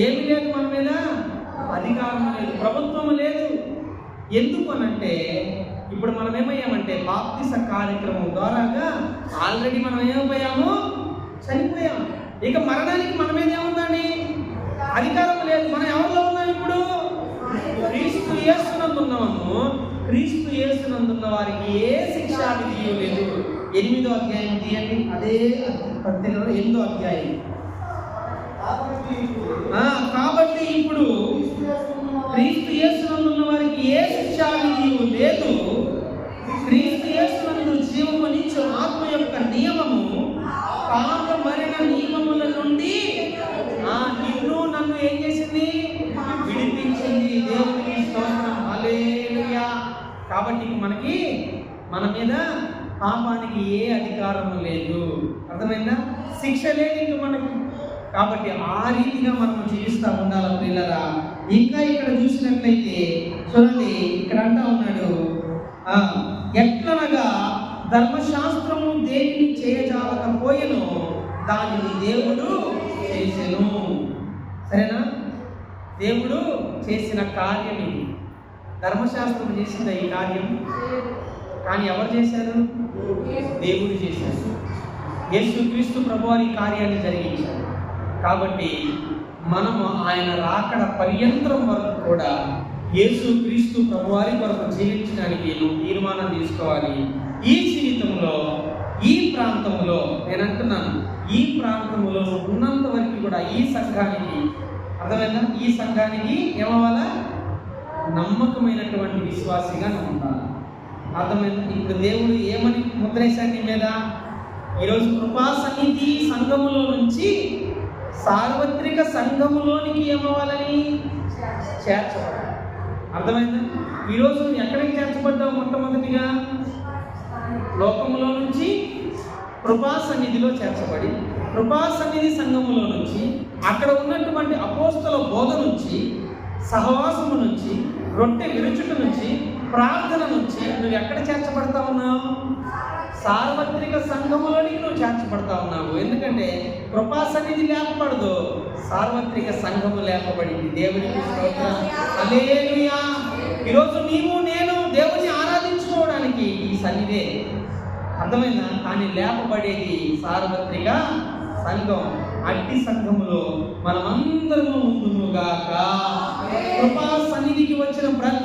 ఏమి లేదు, మన మీద అధికారం లేదు, ప్రభుత్వం లేదు. ఎందుకు అనంటే ఇప్పుడు మనం ఏమయ్యామంటే బాప్తిస కార్యక్రమం ద్వారాగా ఆల్రెడీ మనం ఏమైపోయాము, చనిపోయాము. ఇక మరణానికి మన మీద ఏముందండి, అధికారం లేదు. మనం ఎవరిలో ఉన్నాం ఇప్పుడు? క్రీస్తు యేసునందు ఉన్నాము. క్రీస్తు యేసునందున్న వారికి ఏ శిక్షా విధి లేదు. 8వ అధ్యాయం తీయండి, అదే పత్రికలో 8వ అధ్యాయం. కాబట్టి ఇప్పుడు క్రీస్తు యేసునందున్న వారికి ఏ శిక్షా విధి లేదు. క్రీస్తు యేసునందు జీవము నిత్య ఆత్మ యొక్క నియమము పాప మరణ నియమముల నుండి నిన్ను నన్ను ఏం చేసింది, విడిపించింది. దేవునికి స్తోత్రం, హల్లెలూయా. కాబట్టి మనకి మన మీద పాపానికి ఏ అధికారము లేదు. అర్థమైందా? శిక్ష లేదు ఇంక మనకి. కాబట్టి ఆ రీతిగా మనం జీవిస్తూ ఉండాలి పిల్లరా. ఇంకా ఇక్కడ చూసినట్లయితే చూడండి, ఇక్కడ అంటా ఉన్నాడు, ఎట్లనగా ధర్మశాస్త్రము దేనిని చేయజాలకపోయెనో దానిని దేవుడు చేసెను. సరేనా? దేవుడు చేసిన కార్యం ఇది. ధర్మశాస్త్రం చేసింది ఈ కార్యం, కానీ ఎవరు చేశారు? దేవుడు చేశారు. యేసుక్రీస్తు ప్రభువారి కార్యాన్ని జరిగించారు. కాబట్టి మనము ఆయన రాకడ పర్యంతరం వరకు కూడా యేసుక్రీస్తు ప్రభువారి కొరకు జీవించడానికి తీర్మానం తీసుకోవాలి. ఈ జీవితంలో, ఈ ప్రాంతంలో, నేను అంటున్నాను, ఈ ప్రాంతంలో ఉన్నంత వరకు కూడా ఈ సంఘానికి, అర్థమైందా, ఈ సంఘానికి ఏమవ్వాలా? నమ్మకమైనటువంటి విశ్వాసిగా ఉండాలి. అర్థమైందా? ఇప్పుడు దేవుడు ఏమని ముద్రేశాడు నీ మీద? ఈరోజు కృపా సన్నిధి సంఘములో నుంచి సార్వత్రిక సంఘములోనికి ఏమవ్వాలని చేర్చబడాలి. అర్థమైందా? ఈరోజు నువ్వు ఎక్కడికి చేర్చబడ్డావు? మొట్టమొదటిగా లోకములో నుంచి కృపా సన్నిధిలో చేర్చబడి, కృపా సన్నిధి సంఘములో నుంచి, అక్కడ ఉన్నటువంటి అపోస్తల బోధ నుంచి, సహవాసము నుంచి, రొట్టె విరుచుట నుంచి, ప్రార్థన నుంచి నువ్వు ఎక్కడ చేర్చబడతా ఉన్నావు? సార్వత్రిక సంఘములోనికి నువ్వు చేర్చబడతా ఉన్నావు. ఎందుకంటే కృపా సన్నిధి లేపబడదు, సార్వత్రిక సంఘము లేపబడింది. దేవునికి స్తోత్రం, హల్లెలూయా. ఈరోజు నీవు నేను దేవుని ఆరాధించుకోవడానికి ఈ సన్నిధే, అర్థమైందా? కానీ లేపబడేది సార్వత్రిక సంఘం. అట్టి సంఘములో మనమందరము ఉందుముగాక. కృపా సన్నిధికి వచ్చిన ప్రతి